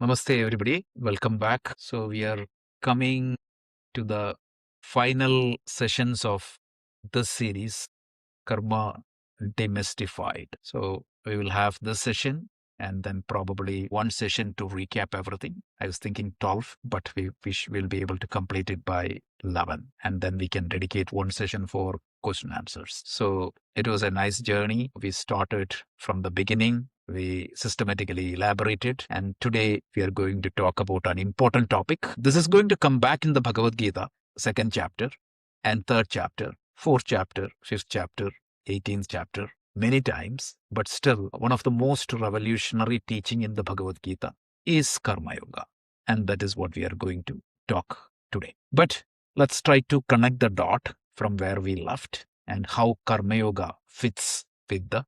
Namaste, everybody. Welcome back. So, we are coming to the final sessions of this series, Karma Demystified. So, we will have this session and then probably one session to recap everything. I was thinking 12, but will be able to complete it by 11. And then we can dedicate one session for question answers. So, it was a nice journey. We started from the beginning. We systematically elaborated, and today we are going to talk about an important topic. This is going to come back in the Bhagavad Gita, second chapter, and third chapter, fourth chapter, fifth chapter, 18th chapter, many times, but still one of the most revolutionary teaching in the Bhagavad Gita is Karma Yoga. And that is what we are going to talk today. But let's try to connect the dot from where we left and how Karma Yoga fits with the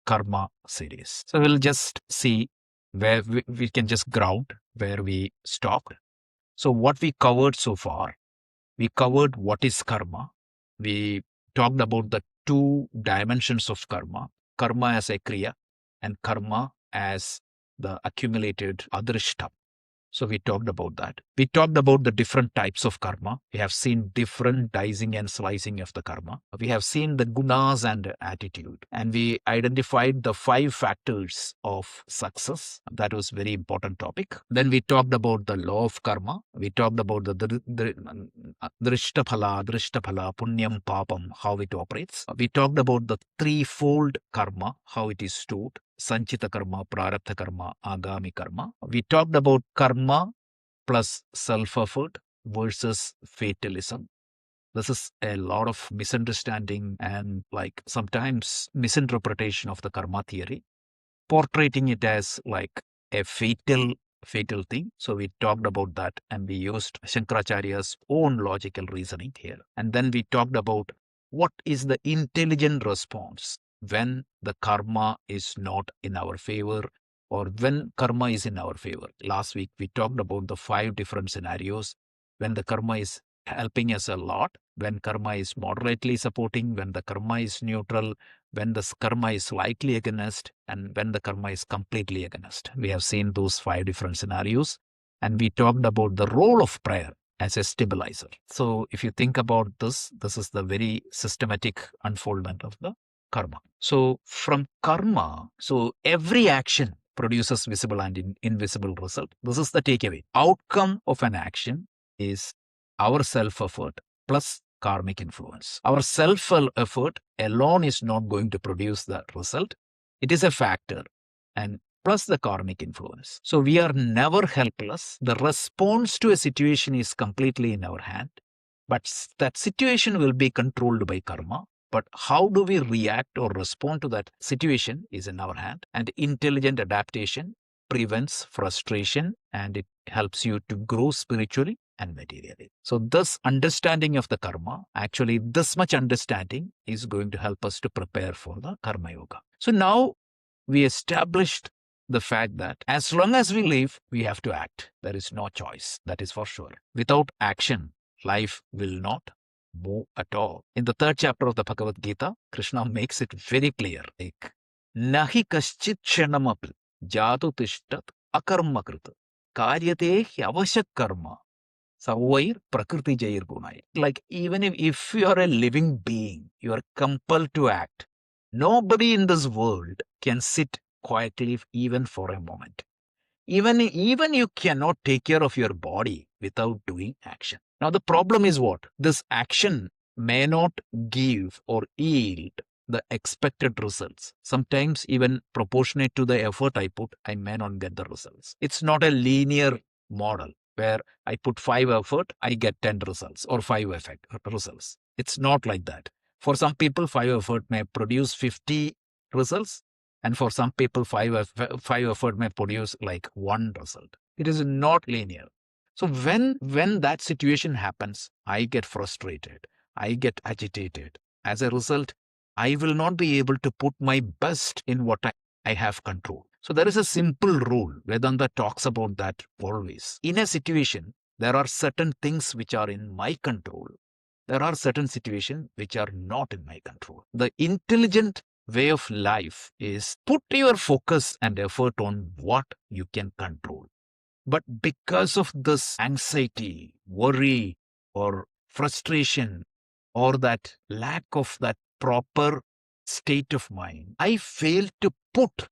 Karma series. So we'll just see where we can just ground where we stopped. So what we covered so far, we covered what is karma. We talked about the two dimensions of karma, karma as a kriya and karma as the accumulated adrishta. So we talked about that. We talked about the different types of karma. We have seen different dicing and slicing of the karma. We have seen the gunas and attitude. And we identified the 5 factors of success. That was very important topic. Then we talked about the law of karma. We talked about the drishtaphala, punyam, papam, how it operates. We talked about the threefold karma, how it is stored. Sanchita karma, prarabdha karma, agami karma. We talked about karma plus self-effort versus fatalism. This is a lot of misunderstanding and like sometimes misinterpretation of the karma theory, portraying it as like a fatal thing. So we talked about that and we used Shankaracharya's own logical reasoning here. And then we talked about what is the intelligent response when the karma is not in our favor or when karma is in our favor. Last week, we talked about the 5 different scenarios when the karma is helping us a lot, when karma is moderately supporting, when the karma is neutral, when the karma is slightly against, and when the karma is completely against. We have seen those 5 different scenarios, and we talked about the role of prayer as a stabilizer. So if you think about this is the very systematic unfoldment of the karma. So from karma, so every action produces visible and invisible result. This is the takeaway. Outcome of an action is our self-effort plus karmic influence. Our self-effort alone is not going to produce the result. It is a factor and plus the karmic influence. So we are never helpless. The response to a situation is completely in our hand, but that situation will be controlled by karma. But how do we react or respond to that situation is in our hand. And intelligent adaptation prevents frustration and it helps you to grow spiritually and materially. So this understanding of the karma, actually this much understanding is going to help us to prepare for the karma yoga. So now we established the fact that as long as we live, we have to act. There is no choice. That is for sure. Without action, life will not move at all. In the 3rd chapter of the Bhagavad Gita, Krishna makes it very clear. Like, Nahi kaschit kshanamapi jatu tishtat akarma krita karyate hyavashak karma Savair prakriti jair gunai. Like even if you are a living being, you are compelled to act. Nobody in this world can sit quietly even for a moment. Even you cannot take care of your body without doing action. Now the problem is what? This action may not give or yield the expected results. Sometimes even proportionate to the effort I put, I may not get the results. It's not a linear model where I put 5 effort, I get 10 results or 5 results. It's not like that. For some people, 5 effort may produce 50 results. And for some people, 5 effort may produce like 1 result. It is not linear. So when that situation happens, I get frustrated. I get agitated. As a result, I will not be able to put my best in what I have control. So there is a simple rule. Vedanta talks about that always. In a situation, there are certain things which are in my control. There are certain situations which are not in my control. The intelligent way of life is put your focus and effort on what you can control. But because of this anxiety, worry, or frustration, or that lack of that proper state of mind, I fail to put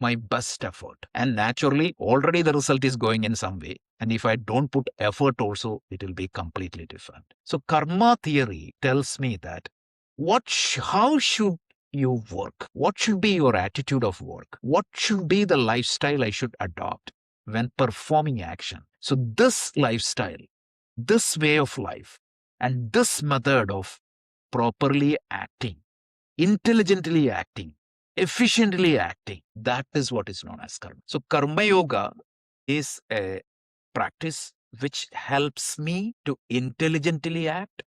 my best effort. And naturally, already the result is going in some way. And if I don't put effort also, it will be completely different. So karma theory tells me that how should you work? What should be your attitude of work? What should be the lifestyle I should adopt when performing action? So this lifestyle, this way of life, and this method of properly acting, intelligently acting, efficiently acting, that is what is known as karma. So karma yoga is a practice which helps me to intelligently act,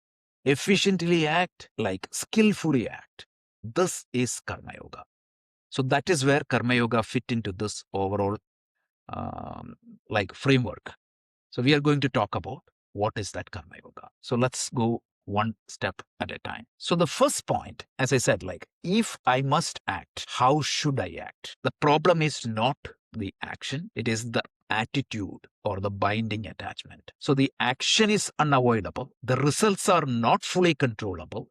efficiently act, like skillfully act. This is karma yoga. So that is where karma yoga fit into this overall like framework. So we are going to talk about what is that karma yoga. So let's go one step at a time. So the first point, as I said, like if I must act, how should I act? The problem is not the action, it is the attitude or the binding attachment. So the action is unavoidable, the results are not fully controllable,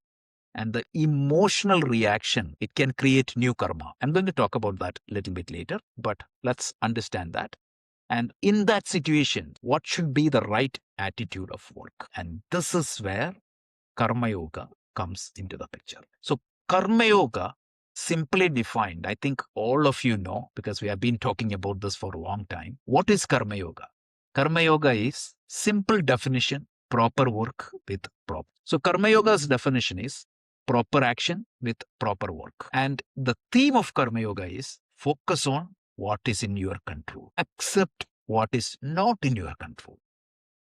and the emotional reaction, it can create new karma. I'm going to talk about that a little bit later, but let's understand that. And in that situation, what should be the right attitude of work? And this is where Karma Yoga comes into the picture. So Karma Yoga, simply defined, I think all of you know, because we have been talking about this for a long time. What is Karma Yoga? Karma Yoga is simple definition, proper work with proper. So Karma Yoga's definition is proper action with proper work. And the theme of Karma Yoga is focus on what is in your control. Accept what is not in your control.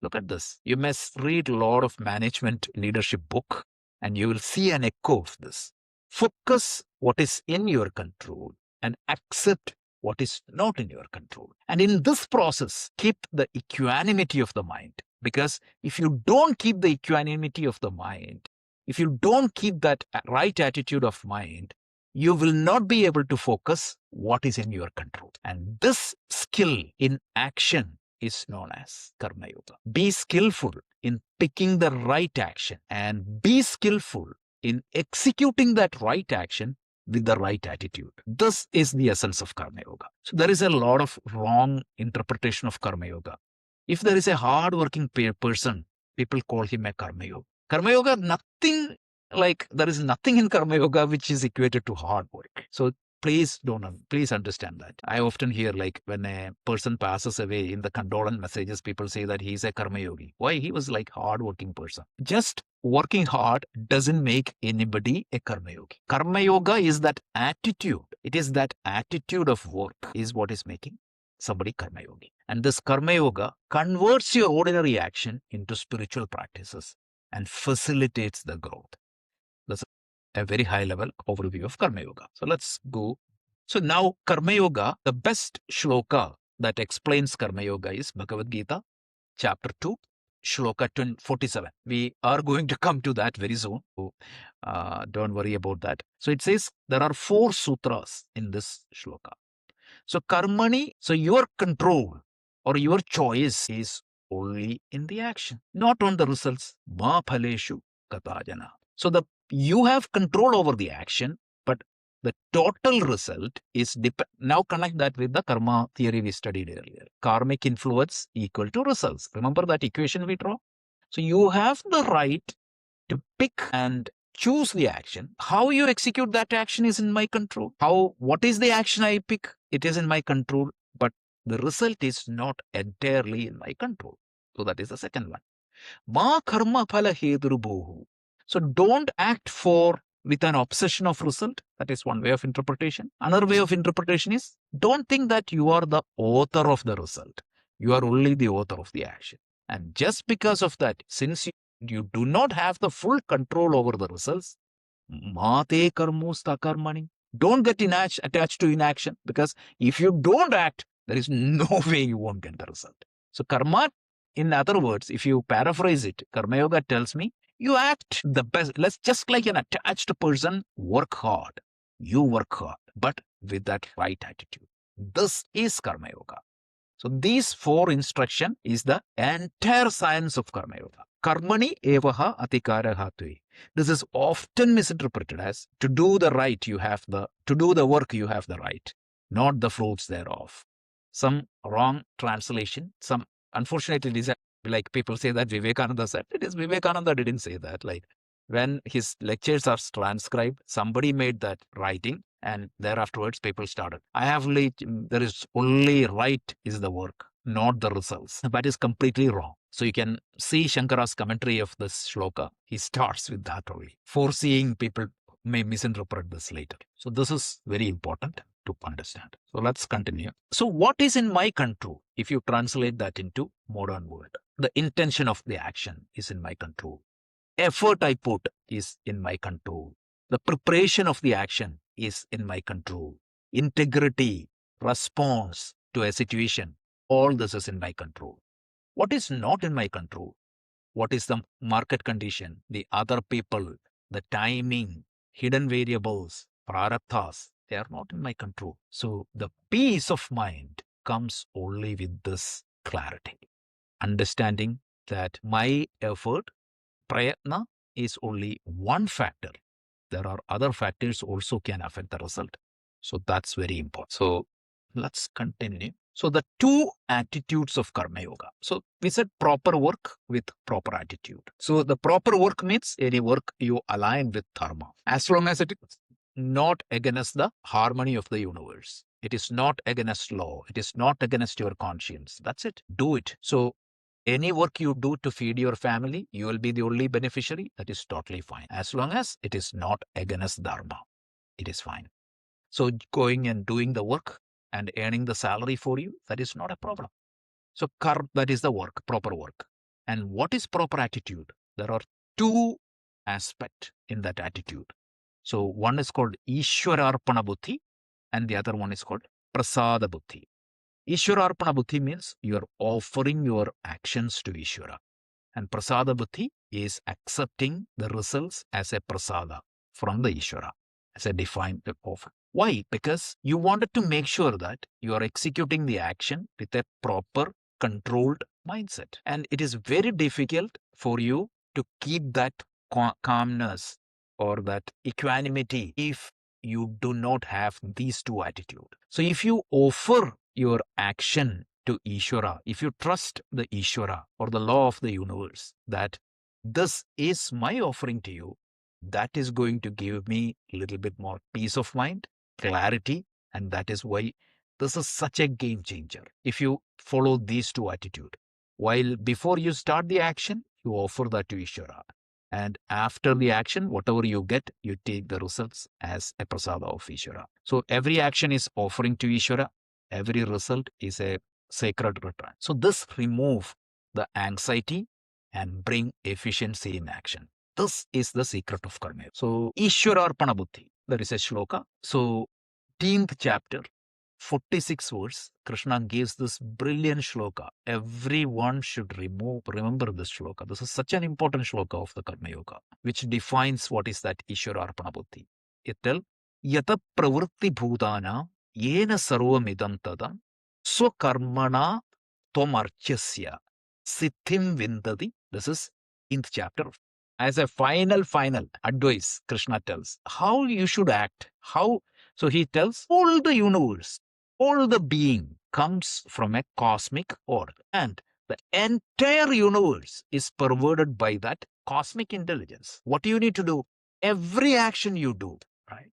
Look at this. You must read a lot of management leadership book and you will see an echo of this. Focus what is in your control and accept what is not in your control. And in this process, keep the equanimity of the mind. Because if you don't keep the equanimity of the mind, if you don't keep that right attitude of mind, you will not be able to focus what is in your control. And this skill in action is known as Karma Yoga. Be skillful in picking the right action and be skillful in executing that right action with the right attitude. This is the essence of Karma Yoga. So there is a lot of wrong interpretation of Karma Yoga. If there is a hard-working person, people call him a Karma Yoga. Karma Yoga, nothing like there is nothing in Karma Yoga which is equated to hard work. So please understand that. I often hear like when a person passes away in the condolence messages, people say that he's a Karma Yogi. Why? He was like hard-working person. Just working hard doesn't make anybody a Karma Yogi. Karma Yoga is that attitude. It is that attitude of work is what is making somebody Karma Yogi. And this Karma Yoga converts your ordinary action into spiritual practices and facilitates the growth. That's a very high level overview of Karma Yoga. So let's go. So now Karma Yoga, the best shloka that explains Karma Yoga is Bhagavad Gita, chapter 2, shloka 47. We are going to come to that very soon. So don't worry about that. So it says there are 4 sutras in this shloka. So karmani, so your control or your choice is only in the action, not on the results. Ma phaleshu katajana. So you have control over the action, but the total result is now connect that with the karma theory we studied earlier. Karmic influence equal to results. Remember that equation we draw? So you have the right to pick and choose the action. How you execute that action is in my control. What is the action I pick? It is in my control, but the result is not entirely in my control. So that is the second one. Ma karma phala hedurubhohu. So don't act with an obsession of result. That is one way of interpretation. Another way of interpretation is don't think that you are the author of the result. You are only the author of the action. And just because of that, since you do not have the full control over the results, mate karmosta karmani. Don't get attached to inaction, because if you don't act, there is no way you won't get the result. So karma, in other words, if you paraphrase it, Karma Yoga tells me you act the best. Let's just like an attached person, work hard. You work hard, but with that right attitude. This is Karma Yoga. So these 4 instruction is the entire science of Karma Yoga. Karmani evaha atikaraha tui. This is often misinterpreted as to do the work you have the right, not the fruits thereof. Some wrong translation, some unfortunately it is like people say that Vivekananda said. It is Vivekananda didn't say that. Like when his lectures are transcribed, somebody made that writing and thereafterwards people started. There is only right is the work, not the results. That is completely wrong. So you can see Shankara's commentary of this shloka. He starts with that only, foreseeing people may misinterpret this later. So this is very important to understand. So let's continue. So what is in my control? If you translate that into modern world, the intention of the action is in my control. Effort I put is in my control. The preparation of the action is in my control. Integrity, response to a situation, all this is in my control. What is not in my control? What is the market condition, the other people, the timing, hidden variables, prarabdhas, they are not in my control. So the peace of mind comes only with this clarity. Understanding that my effort, prayatna, is only one factor. There are other factors also can affect the result. So that's very important. So let's continue. So the 2 attitudes of Karma Yoga. So we said proper work with proper attitude. So the proper work means any work you align with Dharma, as long as it is not against the harmony of the universe. It is not against law. It is not against your conscience. That's it. Do it. So any work you do to feed your family, you will be the only beneficiary. That is totally fine. As long as it is not against Dharma, it is fine. So going and doing the work and earning the salary for you, that is not a problem. So that is the work, proper work. And what is proper attitude? There are 2 aspects in that attitude. So one is called Ishwararpana Buddhi and the other one is called Prasada Buddhi. Ishwararpana Buddhi means you are offering your actions to Ishwara. And Prasada Buddhi is accepting the results as a prasada from the Ishwara, as a defined offer. Why? Because you wanted to make sure that you are executing the action with a proper controlled mindset. And it is very difficult for you to keep that calmness or that equanimity if you do not have these 2 attitudes. So if you offer your action to Ishvara, if you trust the Ishvara or the law of the universe that this is my offering to you, that is going to give me a little bit more peace of mind, clarity, and that is why this is such a game changer. If you follow these 2 attitudes, while before you start the action, you offer that to Ishvara. And after the action, whatever you get, you take the results as a prasada of Ishvara. So every action is offering to Ishvara. Every result is a sacred return. So this remove the anxiety and bring efficiency in action. This is the secret of karma. So Ishwararpana Buddhi, there is a shloka. So 10th chapter, 46 verse, Krishna gives this brilliant shloka. Everyone should remember this shloka. This is such an important shloka of the Karma Yoga, which defines what is that Ishwararpana Buddhi. It tells, Yata pravritti bhutana yena sarvamidam tadam swakarmana tvamarchasya siddhim vindati. This is in the chapter. As a final advice, Krishna tells how you should act. So he tells all the universe, all the being comes from a cosmic order. And the entire universe is pervaded by that cosmic intelligence. What do you need to do? Every action you do, right?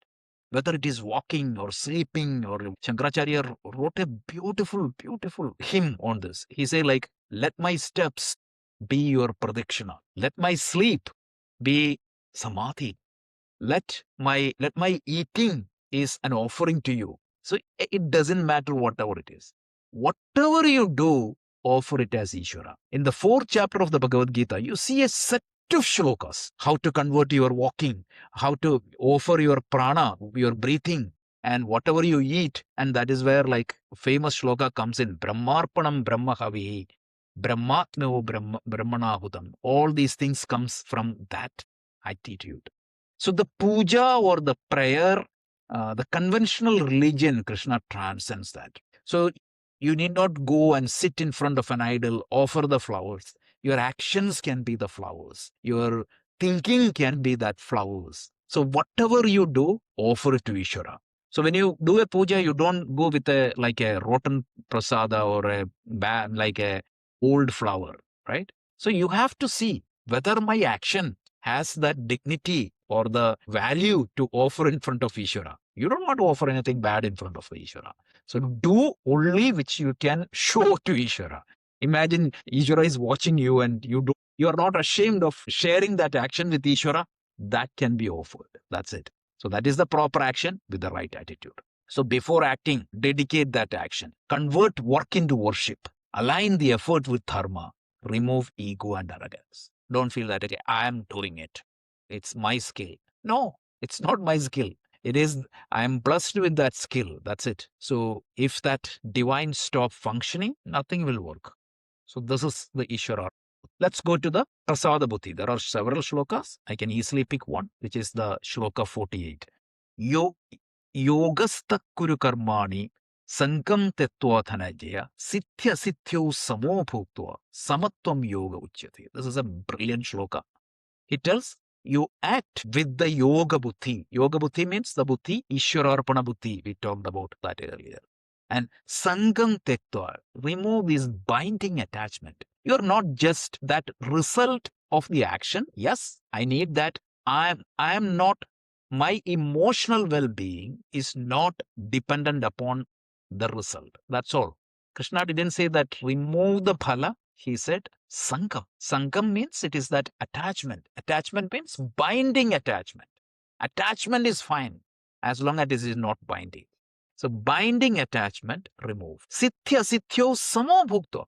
Whether it is walking or sleeping, or Shankaracharya wrote a beautiful hymn on this. He said, like, let my steps be your pradikshina. Let my sleep be samadhi. Let my eating is an offering to you. So it doesn't matter whatever it is. Whatever you do, offer it as Ishvara. In the 4th chapter of the Bhagavad Gita, you see a set of shlokas, how to convert your walking, how to offer your prana, your breathing, and whatever you eat. And that is where like famous shloka comes in, Brahmarpanam Brahmahavi, Brahmatmeo Brahmanahutam. All these things comes from that attitude. So the puja or the prayer, the conventional religion, Krishna transcends that. So You need not go and sit in front of an idol, offer the flowers. Your actions can be the flowers. Your thinking can be that flowers. So whatever you do, offer it to Ishvara. So when you do a puja, you don't go with a like a rotten prasada or a bad like a old flower, right? So you have to see whether my action has that dignity or the value to offer in front of Ishvara. You don't want to offer anything bad in front of Ishvara. So do only which you can show to Ishvara. Imagine Ishvara is watching you and you are not ashamed of sharing that action with Ishvara. That can be offered. That's it. So that is the proper action with the right attitude. So before acting, dedicate that action. Convert work into worship. Align the effort with dharma. Remove ego and arrogance. Don't feel that, okay, I am doing it. It's my skill. No, it's not my skill. It is, I am blessed with that skill. That's it. So if that divine stop functioning, nothing will work. So this is the Ishvara. Let's go to the Prasada Buddhi. There are several shlokas. I can easily pick one, which is the shloka 48. Yogastha kuru karmani sankam tetva dhanajaya sithya sithyo samo bhuktva samatvam yoga uchyate. This is a brilliant shloka. It tells you act with the yoga buddhi. Yoga buddhi means the buddhi, Ishwararpana buddhi. We talked about that earlier. And sangam tektva, remove this binding attachment. You're not just that result of the action. Yes, I need that. I am not, my emotional well-being is not dependent upon the result. That's all. Krishna didn't say that remove the phala. He said sangam. Sangam means it is that attachment. Attachment means binding attachment. Attachment is fine as long as it is not binding. So binding attachment, remove. Sithya sithyo samo bhukto.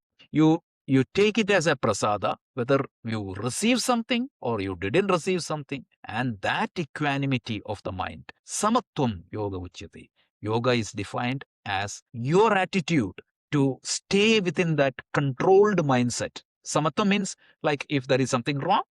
You take it as a prasada, whether you receive something or you didn't receive something, and that equanimity of the mind. Samatvam yoga uchyate. Yoga is defined as your attitude to stay within that controlled mindset. Samatvam means like if there is something wrong,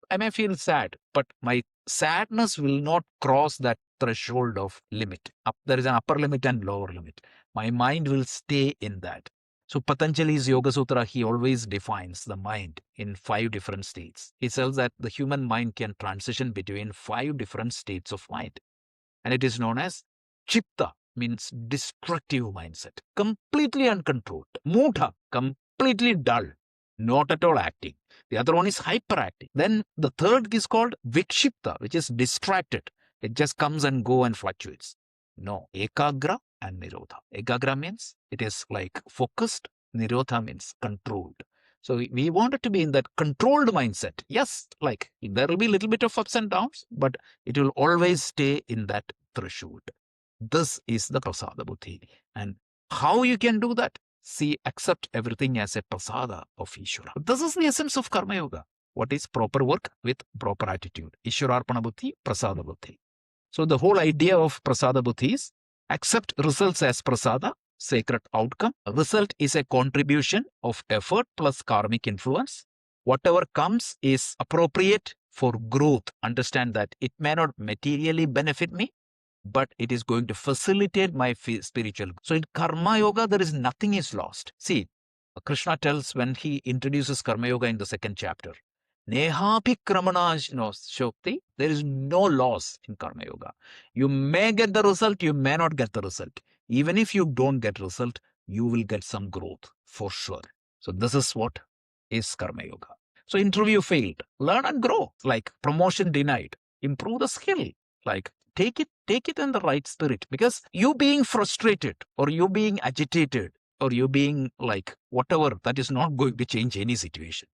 I may feel sad, but my sadness will not cross that threshold of limit. There is an upper limit and lower limit. My mind will stay in that. So Patanjali's Yoga Sutra, he always defines the mind in 5 different states. He says that the human mind can transition between 5 different states of mind. And it is known as Chitta, means destructive mindset, completely uncontrolled. Mudha, completely dull, not at all acting. The other one is hyperactive. Then the third is called Vikshipta, which is distracted. It just comes and go and fluctuates. No, Ekagra and Nirodha. Ekagra means it is like focused. Nirodha means controlled. So we want it to be in that controlled mindset. Yes, like there will be a little bit of ups and downs, but it will always stay in that threshold. This is the prasada buddhi. And how you can do that? See, accept everything as a prasada of Ishvara. This is the essence of Karma Yoga. What is proper work with proper attitude? Ishwararpana buddhi, prasada buddhi. So the whole idea of prasada buddhi is accept results as prasada, sacred outcome. Result is a contribution of effort plus karmic influence. Whatever comes is appropriate for growth. Understand that it may not materially benefit me, but it is going to facilitate my spiritual. So in Karma Yoga, there is nothing is lost. See, Krishna tells when he introduces Karma Yoga in the 2nd chapter, Nehapi Kramana Shokti, there is no loss in Karma Yoga. You may get the result, you may not get the result. Even if you don't get result, you will get some growth for sure. So this is what is Karma Yoga. So interview failed, learn and grow. Like promotion denied, improve the skill. Like take it in the right spirit, because you being frustrated or you being agitated or you being like whatever, that is not going to change any situation.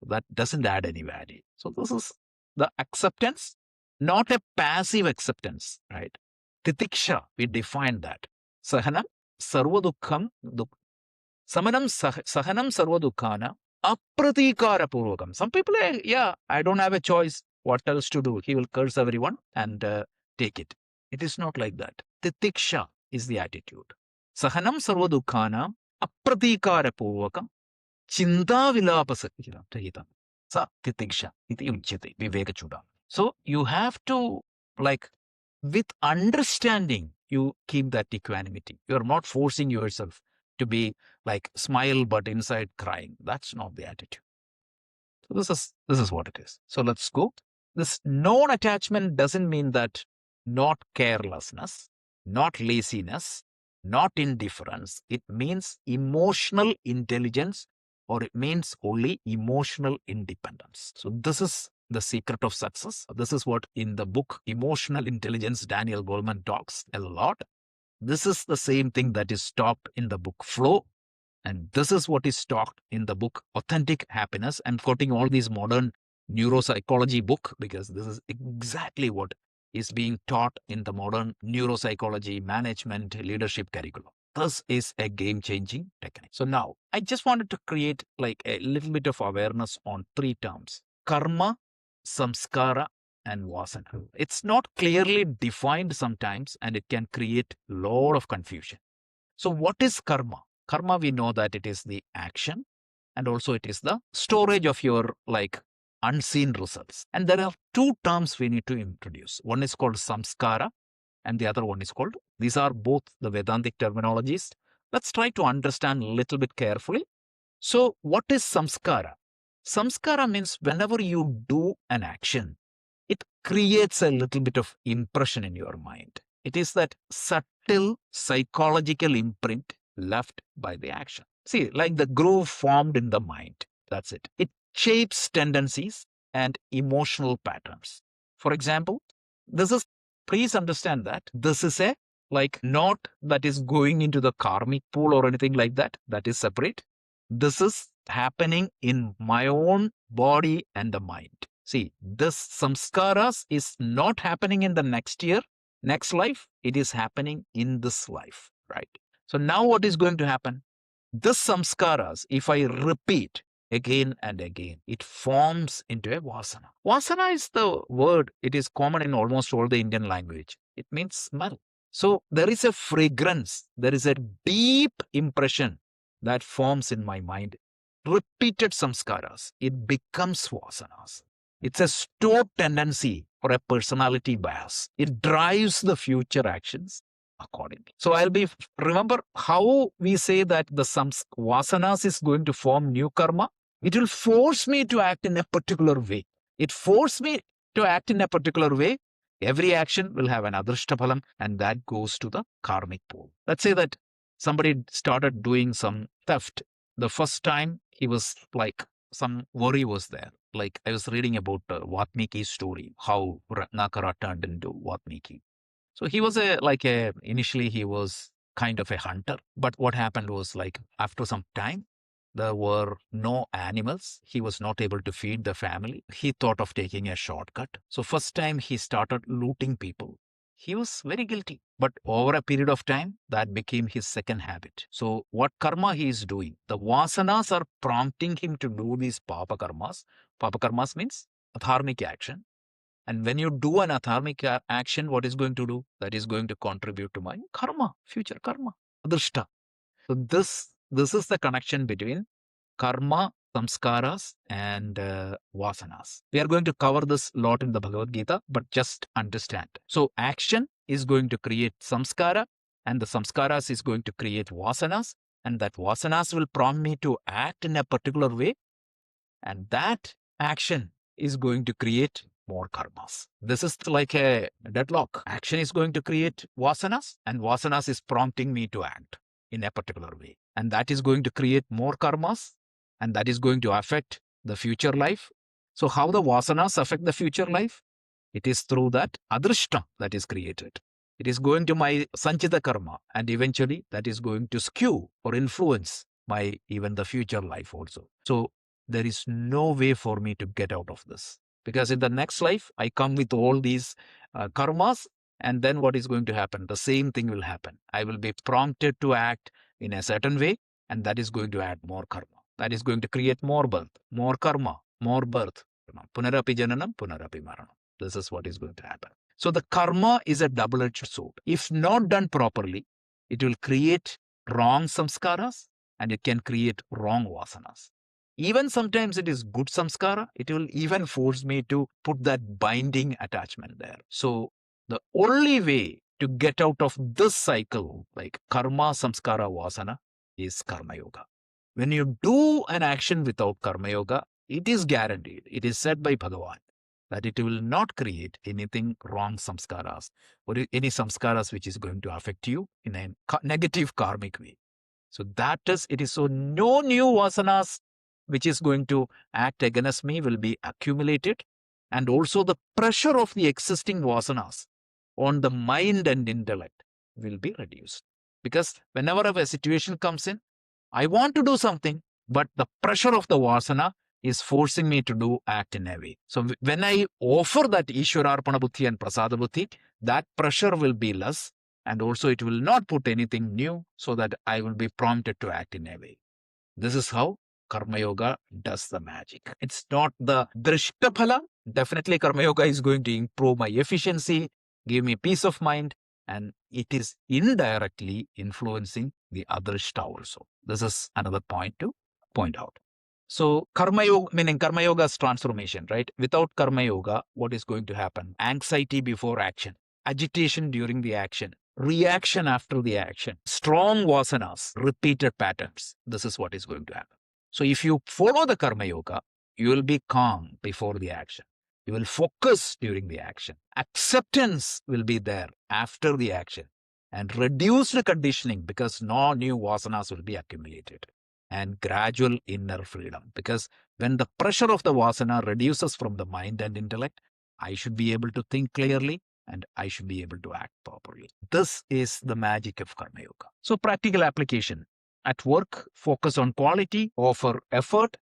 That doesn't add any value. So this is the acceptance, not a passive acceptance, right? Titiksha, we define that. Sahanam sarva dukkham samanam sahanam sarva dukkhana apratikara purvakam. Some people are, yeah, I don't have a choice. What else to do? He will curse everyone and take it. It is not like that. Titiksha is the attitude. Sahanam sarva dukkhana apratikara purvakam chinta vilapasakita sa titiksha iti uchyate vivekachuda. So you have to, like, with understanding, you keep that equanimity. You are not forcing yourself. to be like smile but inside crying. That's not the attitude. So this is what it is. So let's go. This non-attachment doesn't mean that not carelessness, not laziness, not indifference. It means emotional intelligence, or it means only emotional independence. So this is the secret of success. This is what in the book Emotional Intelligence Daniel Goleman talks a lot. This is the same thing that is taught in the book Flow. And this is what is taught in the book Authentic Happiness. I'm quoting all these modern neuropsychology book because this is exactly what is being taught in the modern neuropsychology, management, leadership curriculum. This is a game-changing technique. So now I just wanted to create like a little bit of awareness on three terms: karma, samskara, and vasana. It's not clearly defined sometimes, and it can create a lot of confusion. So what is karma? Karma, we know that it is the action, and also it is the storage of your like unseen results. And there are two terms we need to introduce. One is called samskara and the other one is called, these are both the Vedantic terminologies. Let's try to understand a little bit carefully. So what is samskara? Samskara means whenever you do an action, it creates a little bit of impression in your mind. It is that subtle psychological imprint left by the action. See, like the groove formed in the mind. That's it. It shapes tendencies and emotional patterns. For example, this is, please understand that this is a like knot that is going into the karmic pool or anything like that. That is separate. This is happening in my own body and the mind. See, this samskaras is not happening in the next year, next life. It is happening in this life, right? So now what is going to happen? This samskaras, if I repeat again and again, it forms into a vasana. Vasana is the word, it is common in almost all the Indian language. It means smell. So there is a fragrance, there is a deep impression that forms in my mind. Repeated samskaras, it becomes vasanas. It's a stored tendency or a personality bias. It drives the future actions accordingly. So remember how we say that the vasanas is going to form new karma? It will force me to act in a particular way. It forces me to act in a particular way. Every action will have an adrishtaphalam, and that goes to the karmic pool. Let's say that somebody started doing some theft. The first time he was like, some worry was there. Like I was reading about Vatmiki's story, how Ratnakara turned into Vatmiki. So he was initially he was kind of a hunter. But what happened was like after some time, there were no animals. He was not able to feed the family. He thought of taking a shortcut. So first time he started looting people. He was very guilty. But over a period of time, that became his second habit. So what karma he is doing? The vasanas are prompting him to do these papa karmas. Papa karmas means adharmic action. And when you do an adharmic action, what is going to do? That is going to contribute to my karma, future karma, adrishta. So this is the connection between karma, samskaras, and vasanas. We are going to cover this a lot in the Bhagavad Gita, but just understand. So action is going to create samskara, and the samskaras is going to create vasanas, and that vasanas will prompt me to act in a particular way, and that action is going to create more karmas. This is like a deadlock. Action is going to create vasanas, and vasanas is prompting me to act in a particular way. And that is going to create more karmas, and that is going to affect the future life. So how the vasanas affect the future life? It is through that adrishta that is created. It is going to my sanchita karma, and eventually that is going to skew or influence my even the future life also. So there is no way for me to get out of this, because in the next life I come with all these karmas, and then what is going to happen? The same thing will happen. I will be prompted to act in a certain way, and that is going to add more karma. That is going to create more birth, more karma, more birth. Punarapi jananam, punarapi maranam. This is what is going to happen. So the karma is a double-edged sword. If not done properly, it will create wrong samskaras, and it can create wrong vasanas. Even sometimes it is good samskara, it will even force me to put that binding attachment there. So the only way to get out of this cycle, like karma, samskara, vasana, is Karma Yoga. When you do an action without Karma Yoga, it is guaranteed. It is said by Bhagavan that it will not create anything wrong samskaras or any samskaras which is going to affect you in a negative karmic way. So that is, it is so no new vasanas which is going to act against me will be accumulated. And also the pressure of the existing vasanas on the mind and intellect will be reduced. Because whenever a situation comes in, I want to do something, but the pressure of the vasana is forcing me to do act in a way. So when I offer that Ishwararpana Buddhi and Prasada Buddhi, that pressure will be less, and also it will not put anything new, so that I will be prompted to act in a way. This is how Karma Yoga does the magic. It's not the Drishtaphala. Definitely Karma Yoga is going to improve my efficiency, give me peace of mind, and it is indirectly influencing the Adrishta also. This is another point to point out. So Karma Yoga, meaning Karma Yoga's transformation, right? Without Karma Yoga, what is going to happen? Anxiety before action, agitation during the action, reaction after the action, strong vasanas, repeated patterns. This is what is going to happen. So if you follow the Karma Yoga, you will be calm before the action. You will focus during the action. Acceptance will be there after the action, and reduced conditioning, because no new vasanas will be accumulated, and gradual inner freedom. Because when the pressure of the vasana reduces from the mind and intellect, I should be able to think clearly, and I should be able to act properly. This is the magic of Karma Yoga. So practical application. At work, focus on quality, offer effort,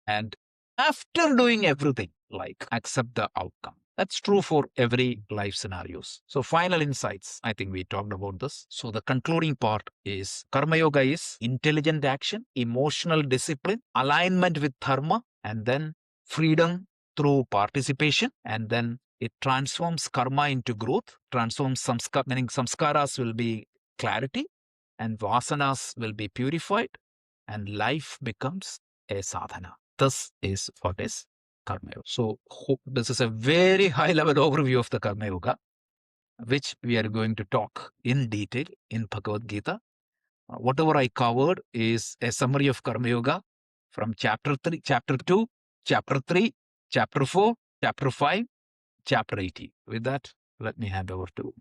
and after doing everything, like accept the outcome. That's true for every life scenarios. So final insights, I think we talked about this. So the concluding part is Karma Yoga is intelligent action, emotional discipline, alignment with dharma, and then freedom through participation, and then it transforms karma into growth, transforms meaning samskaras will be clarity, and vasanas will be purified, and life becomes a sadhana. This is what is Karma Yoga. So this is a very high level overview of the Karma Yoga, which we are going to talk in detail in Bhagavad Gita. Whatever I covered is a summary of Karma Yoga from chapter 3, chapter 2, chapter 3, chapter 4, chapter 5, chapter 80. With that, let me hand over to.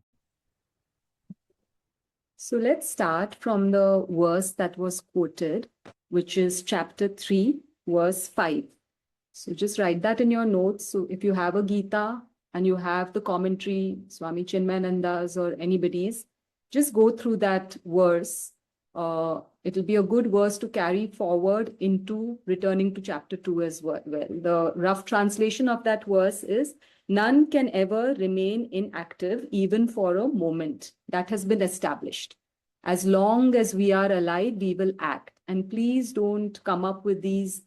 So let's start from the verse that was quoted, which is chapter 3, verse 5. So just write that in your notes. So if you have a Gita and you have the commentary, Swami Chinmayananda's or anybody's, just go through that verse. It'll be a good verse to carry forward into returning to chapter 2 as well. The rough translation of that verse is, none can ever remain inactive even for a moment. That has been established. As long as we are alive, we will act. And please don't come up with these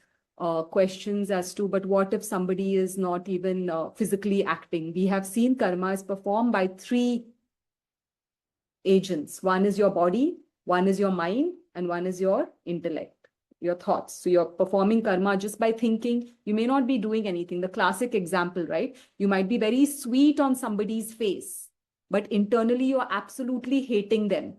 questions as to, but what if somebody is not even physically acting? We have seen karma is performed by 3 agents. One is your body, one is your mind, and one is your intellect, your thoughts. So you're performing karma just by thinking. You may not be doing anything. The classic example, right? You might be very sweet on somebody's face, but internally you're absolutely hating them.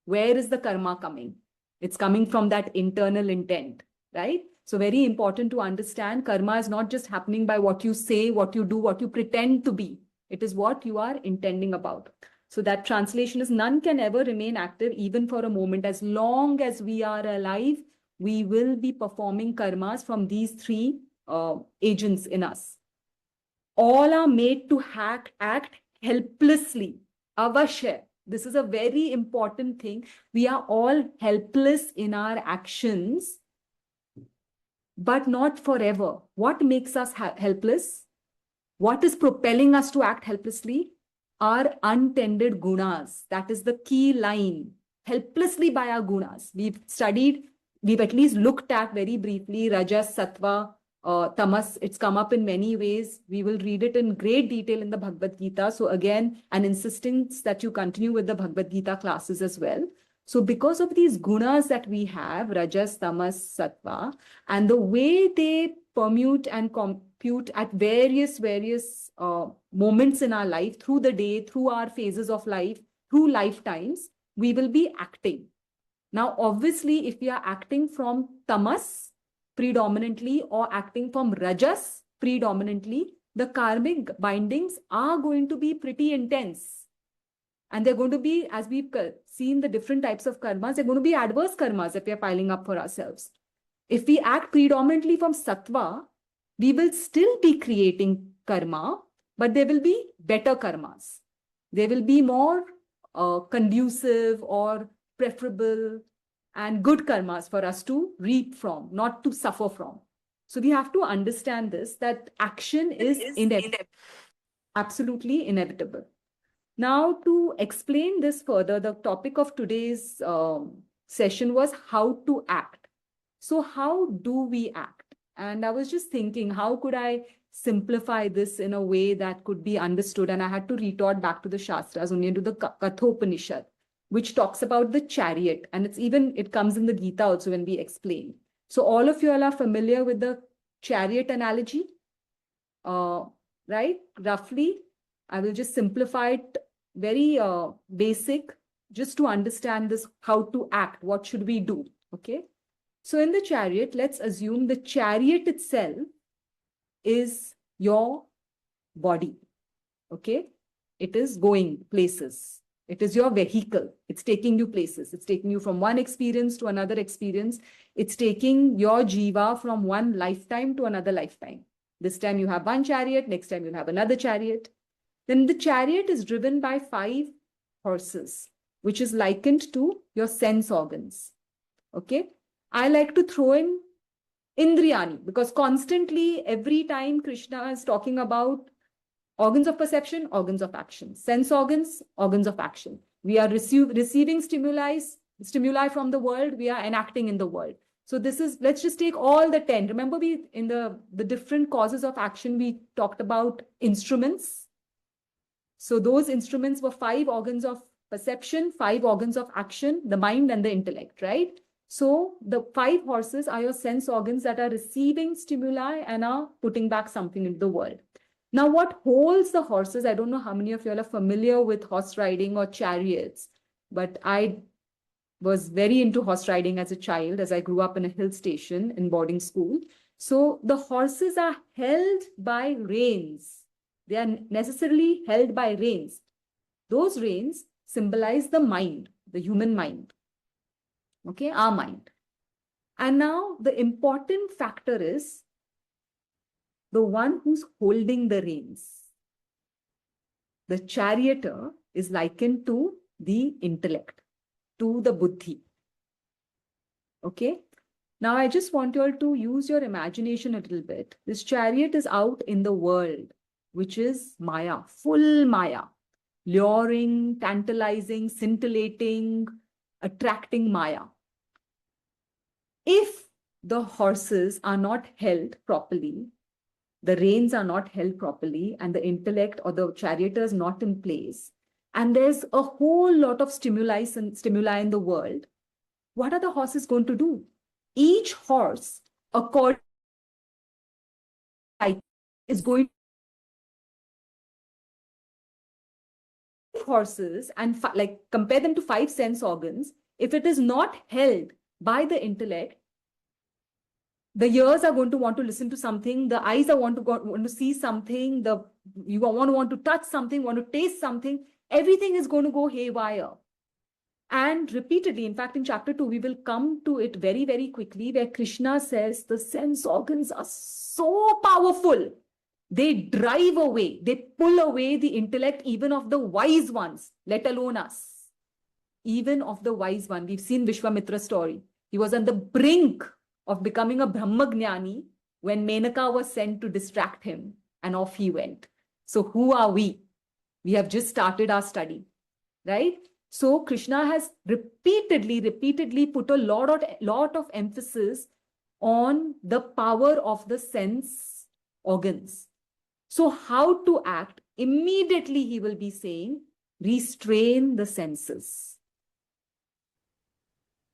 Where is the karma coming? It's coming from that internal intent, right? So very important to understand, karma is not just happening by what you say, what you do, what you pretend to be. It is what you are intending about. So that translation is, none can ever remain active even for a moment. As long as we are alive, we will be performing karmas from these 3 agents in us. All are made to act helplessly. Avashya. This is a very important thing. We are all helpless in our actions, but not forever. What makes us helpless? What is propelling us to act helplessly? Our untended gunas. That is the key line. Helplessly by our gunas. We've at least looked at very briefly Rajas, Sattva, Tamas. It's come up in many ways. We will read it in great detail in the Bhagavad Gita. So again, an insistence that you continue with the Bhagavad Gita classes as well. So because of these gunas that we have, Rajas, Tamas, Sattva, and the way they permute and compute at various moments in our life, through the day, through our phases of life, through lifetimes, we will be acting. Now, obviously, if we are acting from tamas predominantly or acting from rajas predominantly, the karmic bindings are going to be pretty intense. And they're going to be, as we've seen the different types of karmas, they're going to be adverse karmas if we are piling up for ourselves. If we act predominantly from sattva, we will still be creating karma, but there will be better karmas. They will be more conducive or preferable and good karmas for us to reap from, not to suffer from. So we have to understand this, that action is inevitable, absolutely inevitable. Now, to explain this further, the topic of today's session was how to act. So how do we act? And I was just thinking, how could I simplify this in a way that could be understood? And I had to retort back to the Shastras, only to the Kathopanishad, which talks about the chariot. And it comes in the Gita also when we explain. So all of you all are familiar with the chariot analogy, right? Roughly, I will just simplify it very basic, just to understand this, how to act, what should we do, okay? So in the chariot, let's assume the chariot itself is your body, okay? It is going places. It is your vehicle. It's taking you places. It's taking you from one experience to another experience. It's taking your jiva from one lifetime to another lifetime. This time you have one chariot, next time you'll have another chariot. Then the chariot is driven by 5 horses, which is likened to your sense organs, okay? I like to throw in Indriyani because constantly, every time Krishna is talking about organs of perception, organs of action, sense organs, organs of action. We are receiving stimuli from the world, we are enacting in the world. So this is, let's just take all the 10. Remember, we in the different causes of action, we talked about instruments. So those instruments were 5 organs of perception, 5 organs of action, the mind and the intellect, right? So the 5 horses are your sense organs that are receiving stimuli and are putting back something into the world. Now, what holds the horses? I don't know how many of you all are familiar with horse riding or chariots, but I was very into horse riding as a child, as I grew up in a hill station in boarding school. So the horses are held by reins. They are necessarily held by reins. Those reins symbolize the mind, the human mind, okay, our mind. And now the important factor is the one who's holding the reins. The charioteer is likened to the intellect, to the buddhi, okay? Now, I just want you all to use your imagination a little bit. This chariot is out in the world, which is Maya, full Maya, luring, tantalizing, scintillating, attracting Maya. If the horses are not held properly, the reins are not held properly, and the intellect or the charioteer is not in place, and there's a whole lot of stimuli in the world, what are the horses going to do? Each horse, according is going to horses and like compare them to 5 sense organs. If it is not held by the intellect, the ears are going to want to listen to something, the eyes are want to see something, you want to touch something, want to taste something, everything is going to go haywire. And repeatedly, in fact, in chapter 2, we will come to it very, very quickly, where Krishna says the sense organs are so powerful. They drive away, they pull away the intellect even of the wise ones, let alone us. Even of the wise one. We've seen Vishwamitra's story. He was on the brink of becoming a Brahmagnani when Menaka was sent to distract him, and off he went. So who are we? We have just started our study, right? So Krishna has repeatedly put a lot of emphasis on the power of the sense organs. So how to act? Immediately he will be saying, restrain the senses.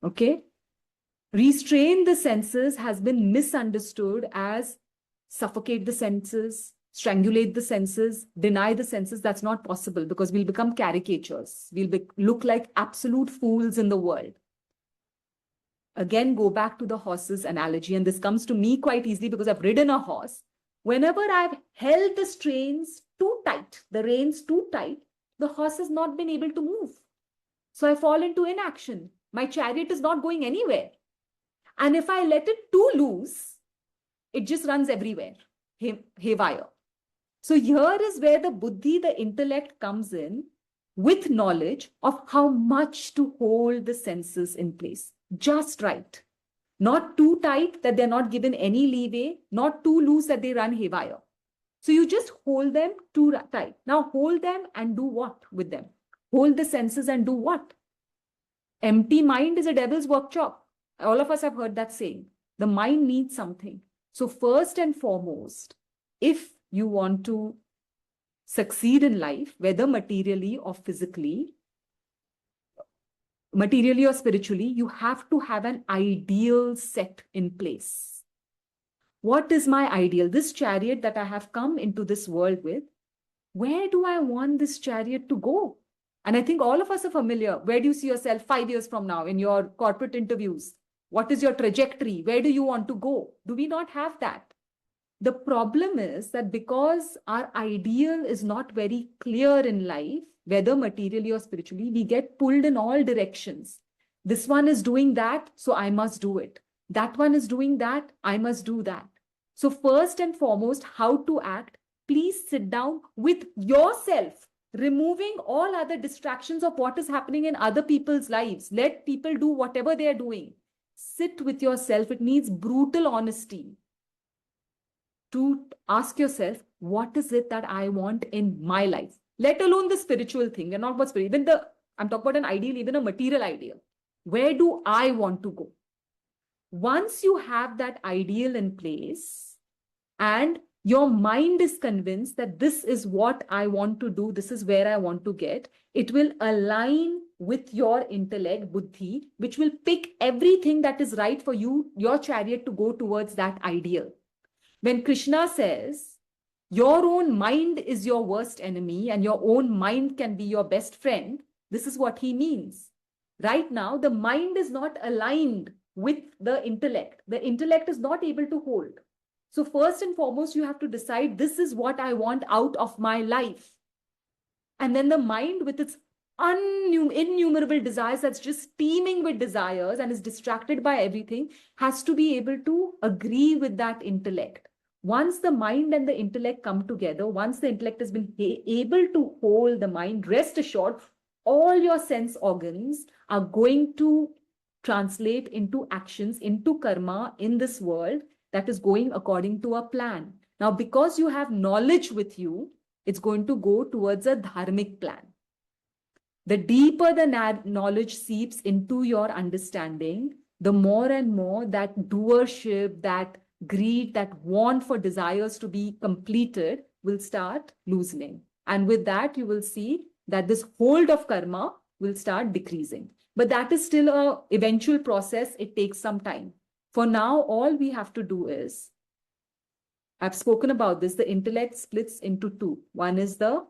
Okay? Restrain the senses has been misunderstood as suffocate the senses, strangulate the senses, deny the senses. That's not possible, because we'll become caricatures. We'll look like absolute fools in the world. again, go back to the horse's analogy, and this comes to me quite easily because I've ridden a horse. Whenever I've held the reins too tight, the horse has not been able to move. So I fall into inaction. My chariot is not going anywhere. And if I let it too loose, it just runs everywhere, haywire. So here is where the buddhi, the intellect comes in with knowledge of how much to hold the senses in place. Just right. Not too tight that they're not given any leeway, not too loose that they run haywire. So you just hold them too tight. Now hold them and do what with them? Hold the senses and do what? Empty mind is a devil's workshop. All of us have heard that saying. The mind needs something. So first and foremost, if you want to succeed in life, whether materially or physically, materially or spiritually, you have to have an ideal set in place. What is my ideal? This chariot that I have come into this world with, where do I want this chariot to go? And I think all of us are familiar. Where do you see yourself 5 years from now in your corporate interviews? What is your trajectory? Where do you want to go? Do we not have that? The problem is that because our ideal is not very clear in life, whether materially or spiritually, we get pulled in all directions. This one is doing that, so I must do it. That one is doing that, I must do that. So first and foremost, how to act, please sit down with yourself, removing all other distractions of what is happening in other people's lives. Let people do whatever they are doing. Sit with yourself. It needs brutal honesty to ask yourself, what is it that I want in my life? Let alone the spiritual thing. We're not about spirit. I'm talking about an ideal, even a material ideal. Where do I want to go? Once you have that ideal in place and your mind is convinced that this is what I want to do, this is where I want to get, it will align with your intellect, buddhi, which will pick everything that is right for you, your chariot, to go towards that ideal. When Krishna says, your own mind is your worst enemy and your own mind can be your best friend, this is what he means. Right now, the mind is not aligned with the intellect. The intellect is not able to hold. So first and foremost, you have to decide, this is what I want out of my life. And then the mind, with its innumerable desires, that's just teeming with desires and is distracted by everything, has to be able to agree with that intellect. Once the mind and the intellect come together, once the intellect has been able to hold the mind, rest assured, all your sense organs are going to translate into actions, into karma in this world that is going according to a plan. Now, because you have knowledge with you, it's going to go towards a dharmic plan. The deeper the knowledge seeps into your understanding, the more and more that doership, that greed, that want for desires to be completed will start loosening. And with that, you will see that this hold of karma will start decreasing. But that is still an eventual process. It takes some time. For now, all we have to do is, I've spoken about this, the intellect splits into two. One is the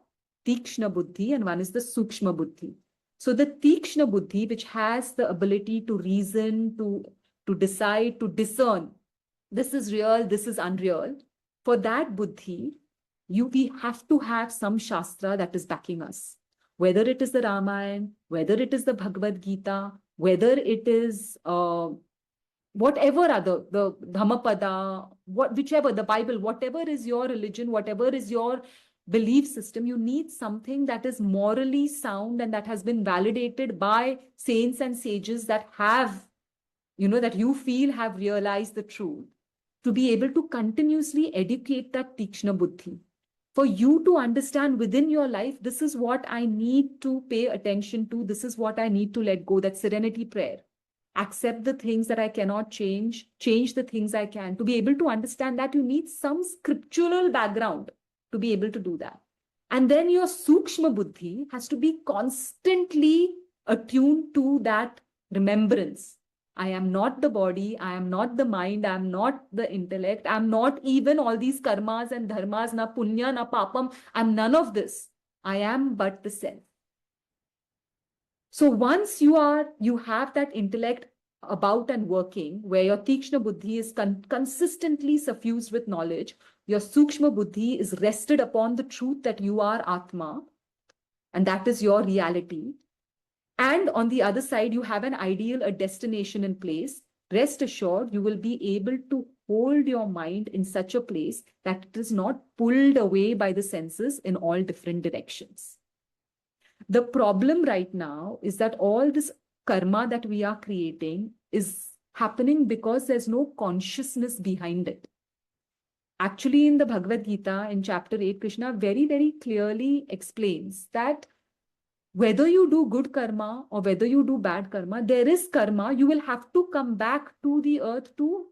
Tikshna Buddhi and one is the Sukshma Buddhi. So the Tikshna Buddhi, which has the ability to reason, to decide, to discern, this is real, this is unreal. For that Buddhi, we have to have some Shastra that is backing us. Whether it is the Ramayana, whether it is the Bhagavad Gita, whether it is whatever other, the Dhammapada, whichever, the Bible, whatever is your religion, whatever is your belief system, you need something that is morally sound and that has been validated by saints and sages that have, that you feel have realized the truth, to be able to continuously educate that Tikshna Buddhi. For you to understand within your life, this is what I need to pay attention to, this is what I need to let go, that serenity prayer. Accept the things that I cannot change the things I can. To be able to understand that, you need some scriptural background to be able to do that. And then your Sukshma Buddhi has to be constantly attuned to that remembrance. I am not the body, I am not the mind, I am not the intellect, I am not even all these karmas and dharmas, na punya, na papam, I am none of this. I am but the self. So once you have that intellect about and working, where your Tikshna Buddhi is consistently suffused with knowledge, your Sukshma Buddhi is rested upon the truth that you are Atma, and that is your reality. And on the other side, you have an ideal, a destination in place. Rest assured, you will be able to hold your mind in such a place that it is not pulled away by the senses in all different directions. The problem right now is that all this karma that we are creating is happening because there's no consciousness behind it. Actually, in the Bhagavad Gita, in chapter 8, Krishna very, very clearly explains that whether you do good karma or whether you do bad karma, there is karma. You will have to come back to the earth to,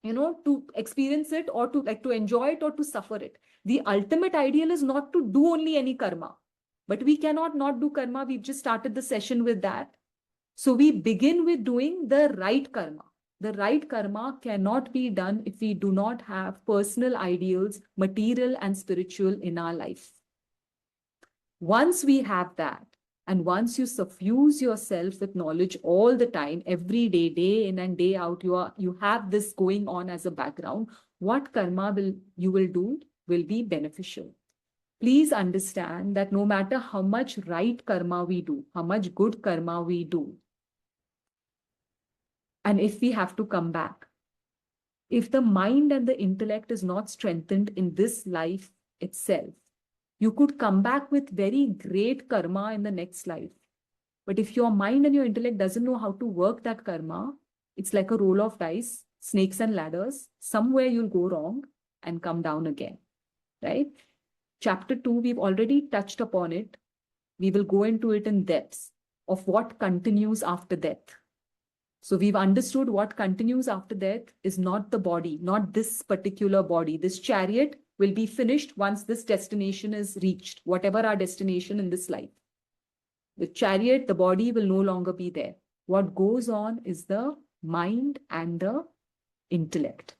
to experience it, or to enjoy it, or to suffer it. The ultimate ideal is not to do only any karma, but we cannot not do karma. We've just started the session with that. So we begin with doing the right karma. The right karma cannot be done if we do not have personal ideals, material and spiritual, in our life. Once we have that, and once you suffuse yourself with knowledge all the time, every day, day in and day out, you have this going on as a background, what karma you will do will be beneficial. Please understand that no matter how much right karma we do, how much good karma we do, and if we have to come back, if the mind and the intellect is not strengthened in this life itself, you could come back with very great karma in the next life. But if your mind and your intellect doesn't know how to work that karma, it's like a roll of dice, snakes and ladders. Somewhere you'll go wrong and come down again, right? Chapter 2, we've already touched upon it. We will go into it in depths of what continues after death. So we've understood what continues after death is not the body, not this particular body. This chariot will be finished once this destination is reached, whatever our destination in this life. The chariot, the body will no longer be there. What goes on is the mind and the intellect.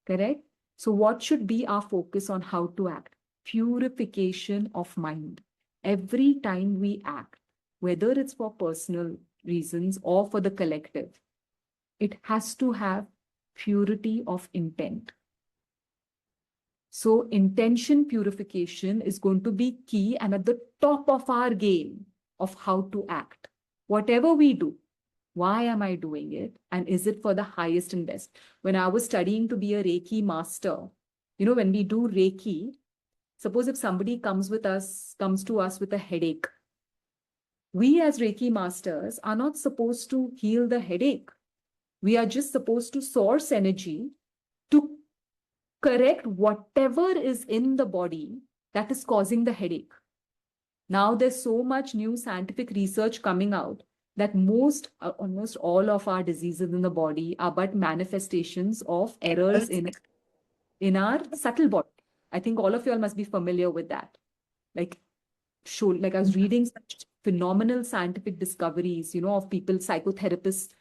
Correct? So what should be our focus on how to act? Purification of mind. Every time we act, whether it's for personal reasons or for the collective, it has to have purity of intent. So intention purification is going to be key and at the top of our game of how to act. Whatever we do, why am I doing it? And is it for the highest and best? When I was studying to be a Reiki master, when we do Reiki, suppose if somebody comes to us with a headache, we as Reiki masters are not supposed to heal the headache. We are just supposed to source energy to correct whatever is in the body that is causing the headache. Now there's so much new scientific research coming out that almost all of our diseases in the body are but manifestations of errors in our subtle body. I think all of you all must be familiar with that. Like I was reading such phenomenal scientific discoveries, of people, psychotherapists,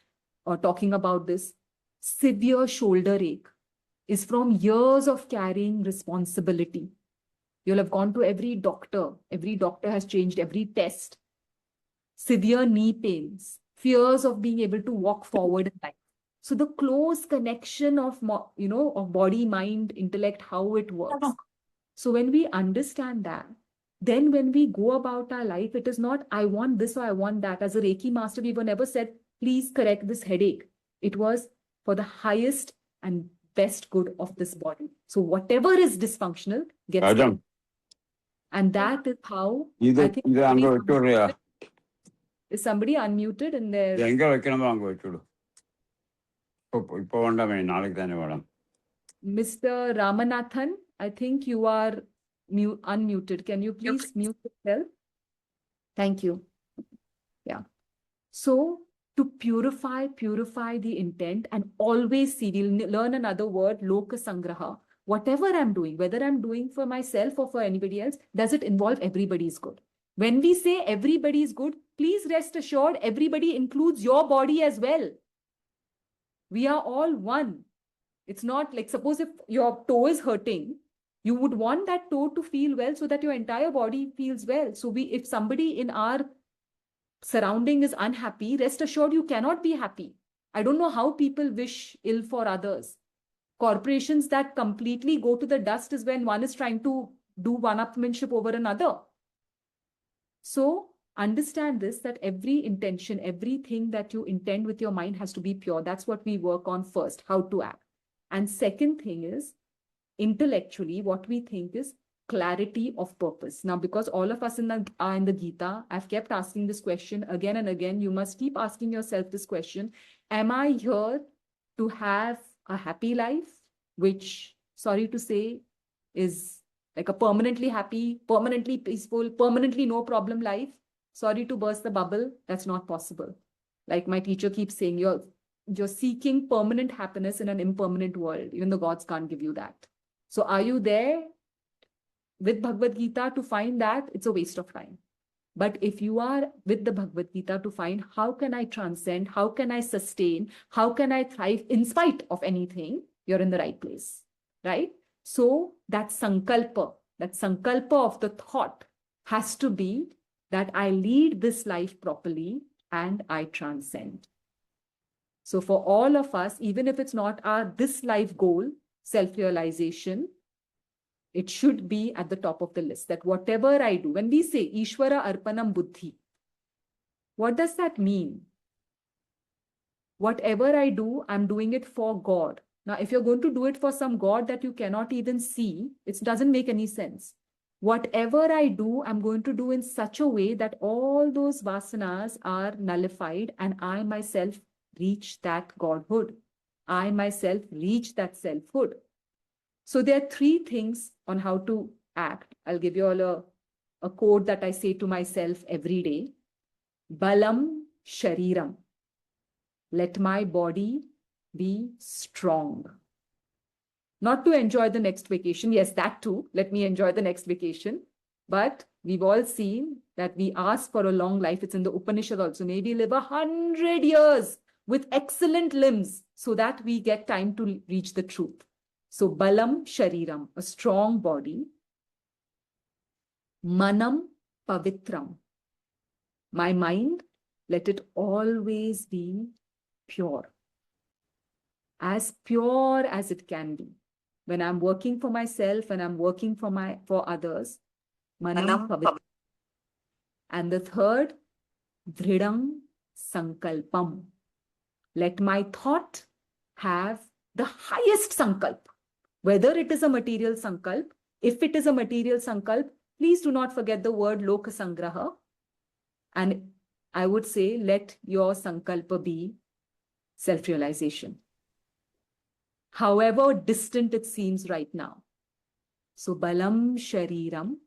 talking about this. Severe shoulder ache is from years of carrying responsibility. You'll have gone to every doctor. Every doctor has changed every test. Severe knee pains, fears of being able to walk forward in life. So the close connection of body, mind, intellect, how it works. So when we understand that, then when we go about our life, it is not, I want this or I want that. As a Reiki master, we were never said, please correct this headache. It was for the highest and best good of this body. So whatever is dysfunctional gets corrected. And that is how I think is somebody unmuted in there? Mr. Ramanathan, I think you are unmuted. Can you please mute yourself? Thank you. Yeah. So to purify the intent, and always see, we'll learn another word, loka sangraha. Whatever I'm doing, whether I'm doing for myself or for anybody else, does it involve everybody's good? When we say everybody's good, please rest assured, everybody includes your body as well. We are all one. It's not like, suppose if your toe is hurting, you would want that toe to feel well so that your entire body feels well. So if somebody in our surrounding is unhappy, rest assured you cannot be happy. I don't know how people wish ill for others. Corporations that completely go to the dust is when one is trying to do one-upmanship over another. So understand this, that every intention, everything that you intend with your mind has to be pure. That's what we work on first, how to act. And second thing is, intellectually, what we think is clarity of purpose. Now, because all of us are in the Gita, I've kept asking this question again and again. You must keep asking yourself this question. Am I here to have a happy life, which, sorry to say, is like a permanently happy, permanently peaceful, permanently no problem life? Sorry to burst the bubble, that's not possible. Like my teacher keeps saying, you're seeking permanent happiness in an impermanent world. Even the gods can't give you that. So are you there with Bhagavad Gita to find that? It's a waste of time. But if you are with the Bhagavad Gita to find how can I transcend, how can I sustain, how can I thrive in spite of anything, you're in the right place, right? So that sankalpa of the thought has to be that I lead this life properly and I transcend. So for all of us, even if it's not our this life goal, self-realization, it should be at the top of the list, that whatever I do, when we say Ishvara Arpanam Buddhi, what does that mean? Whatever I do, I'm doing it for God. Now, if you're going to do it for some God that you cannot even see, it doesn't make any sense. Whatever I do, I'm going to do in such a way that all those vasanas are nullified and I myself reach that Godhood. I myself reach that selfhood. So there are three things on how to act. I'll give you all a quote that I say to myself every day. Balam shariram. Let my body be strong. Not to enjoy the next vacation. Yes, that too. Let me enjoy the next vacation. But we've all seen that we ask for a long life. It's in the Upanishad also. Maybe live 100 years with excellent limbs so that we get time to reach the truth. So balam shariram, a strong body. Manam pavitram. My mind, let it always be pure. As pure as it can be. When I'm working for myself and I'm working for others, manam pavitram. And the third, dhridam sankalpam. Let my thought have the highest sankalp. Whether it is a material sankalp, if it is a material sankalp, please do not forget the word loka sangraha. And I would say, let your sankalpa be self-realization. However distant it seems right now. So balam shariram,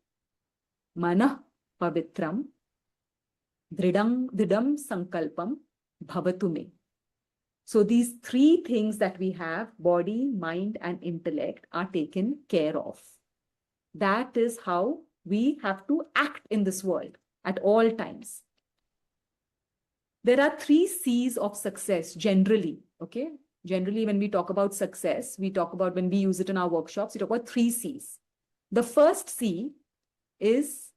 manah pavitram, dhridam sankalpam bhavatu me. So these three things that we have, body, mind, and intellect, are taken care of. That is how we have to act in this world at all times. There are 3 C's of success generally, okay? Generally, when we talk about success, we talk about, when we use it in our workshops, we talk about 3 C's. The first C is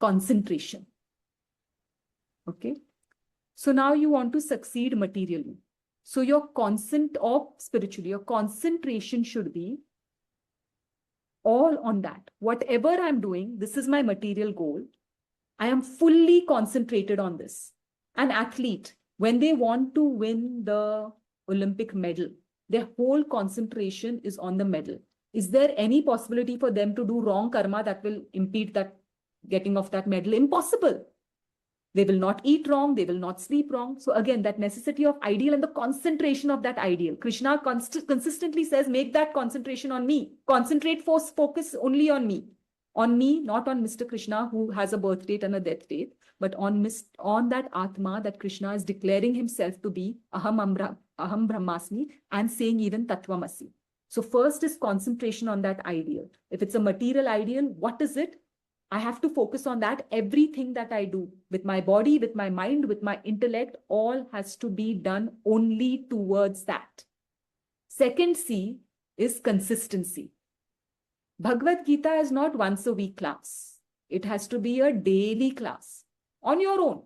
concentration, okay? So now you want to succeed materially. So your spiritually, your concentration should be all on that. Whatever I'm doing, this is my material goal. I am fully concentrated on this. An athlete, when they want to win the Olympic medal, their whole concentration is on the medal. Is there any possibility for them to do wrong karma that will impede that getting of that medal? Impossible. They will not eat wrong. They will not sleep wrong. So again, that necessity of ideal and the concentration of that ideal. Krishna consistently says, make that concentration on me. Concentrate, focus only on me. On me, not on Mr. Krishna, who has a birth date and a death date, but on that Atma that Krishna is declaring himself to be, Aham Brahmasmi, and saying even Tattvamasi. So first is concentration on that ideal. If it's a material ideal, what is it? I have to focus on that. Everything that I do with my body, with my mind, with my intellect, all has to be done only towards that. Second C is consistency. Bhagavad Gita is not once a week class. It has to be a daily class. on your own.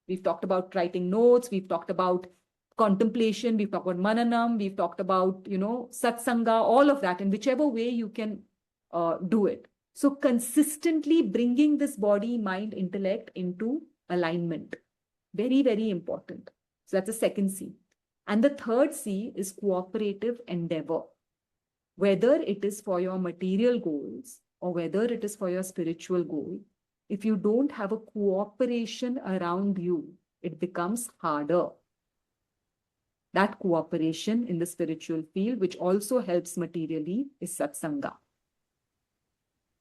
We've talked about writing notes, we've talked about contemplation, we've talked about mananam, we've talked about, satsanga, all of that, in whichever way you can do it. So consistently bringing this body, mind, intellect into alignment. Very, very important. So that's the second C. And the third C is cooperative endeavor. Whether it is for your material goals or whether it is for your spiritual goal, if you don't have a cooperation around you, it becomes harder. That cooperation in the spiritual field, which also helps materially, is satsanga.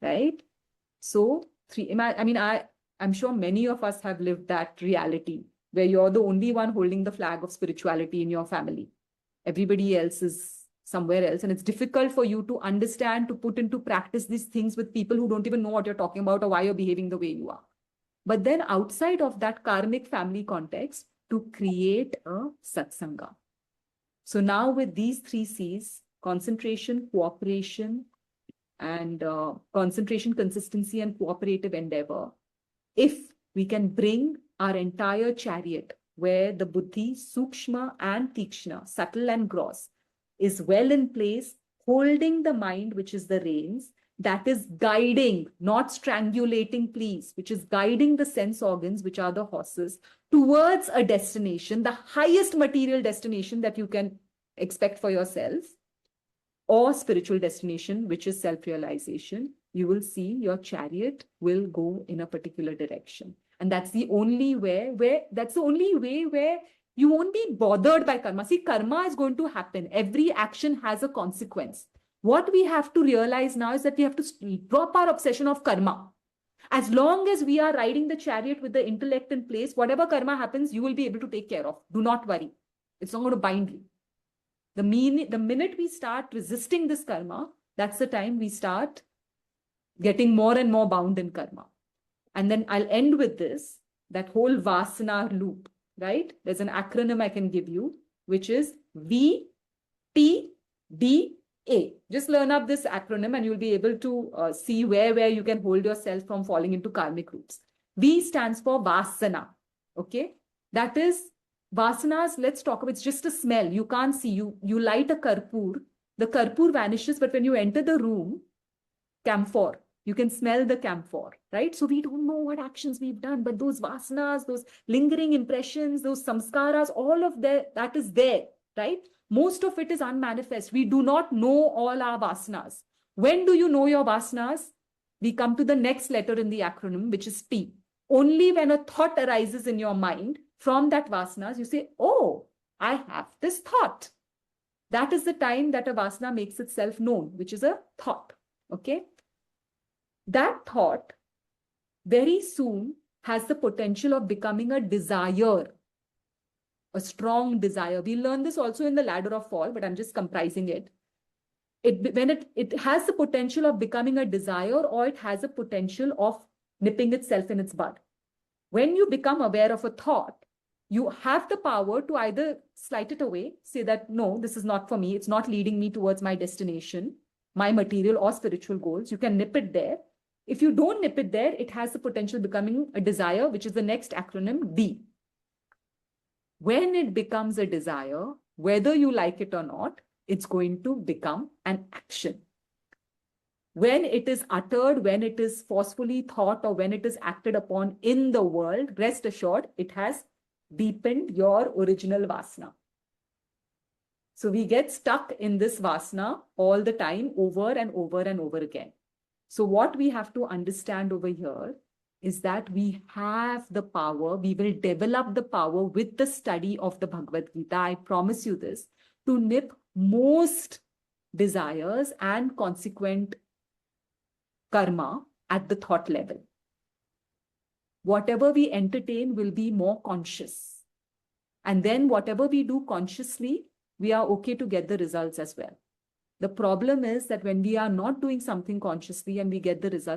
Right? So, I'm sure many of us have lived that reality where you're the only one holding the flag of spirituality in your family. Everybody else is somewhere else. And it's difficult for you to understand, to put into practice these things with people who don't even know what you're talking about or why you're behaving the way you are. But then outside of that karmic family context, to create a satsanga. So now with these three C's, concentration, cooperation, and concentration, consistency, and cooperative endeavor, if we can bring our entire chariot where the buddhi, sukshma and tikshna, subtle and gross, is well in place, holding the mind, which is the reins, that is guiding, not strangulating, please, which is guiding the sense organs, which are the horses, towards a destination, the highest material destination that you can expect for yourself, or spiritual destination, which is self-realization, you will see your chariot will go in a particular direction. And that's the only way where you won't be bothered by karma. See, karma is going to happen. Every action has a consequence. What we have to realize now is that we have to drop our obsession of karma. As long as we are riding the chariot with the intellect in place, whatever karma happens, you will be able to take care of. Do not worry. It's not going to bind you. The minute we start resisting this karma, that's the time we start getting more and more bound in karma. And then I'll end with this, that whole vasana loop, right? There's an acronym I can give you, which is VTDA. Just learn up this acronym and you'll be able to see where you can hold yourself from falling into karmic roots. V stands for vasana, okay? That is, vasanas, let's talk about, it's just a smell. You can't see. You light a karpur, the karpur vanishes, but when you enter the room, camphor, you can smell the camphor, right? So we don't know what actions we've done, but those vasanas, those lingering impressions, those samskaras, all of that is there, right? Most of it is unmanifest. We do not know all our vasanas. When do you know your vasanas? We come to the next letter in the acronym, which is T. Only when a thought arises in your mind from that vasanas, you say, oh, I have this thought. That is the time that a vasana makes itself known, which is a thought, okay? That thought very soon has the potential of becoming a desire, a strong desire. We learn this also in the ladder of fall, but I'm just comprising it. It has the potential of becoming a desire, or it has a potential of nipping itself in its bud. When you become aware of a thought, you have the power to either slight it away, say that, no, this is not for me. It's not leading me towards my destination, my material or spiritual goals. You can nip it there. If you don't nip it there, it has the potential becoming a desire, which is the next acronym, D. When it becomes a desire, whether you like it or not, it's going to become an action. When it is uttered, when it is forcefully thought, or when it is acted upon in the world, rest assured, it has deepened your original vasana. So we get stuck in this vasana all the time, over and over and over again. So what we have to understand over here is that we have the power, we will develop the power with the study of the Bhagavad Gita, I promise you this, to nip most desires and consequent karma at the thought level. Whatever we entertain will be more conscious. And then whatever we do consciously, we are okay to get the results as well. The problem is that when we are not doing something consciously and we get the result,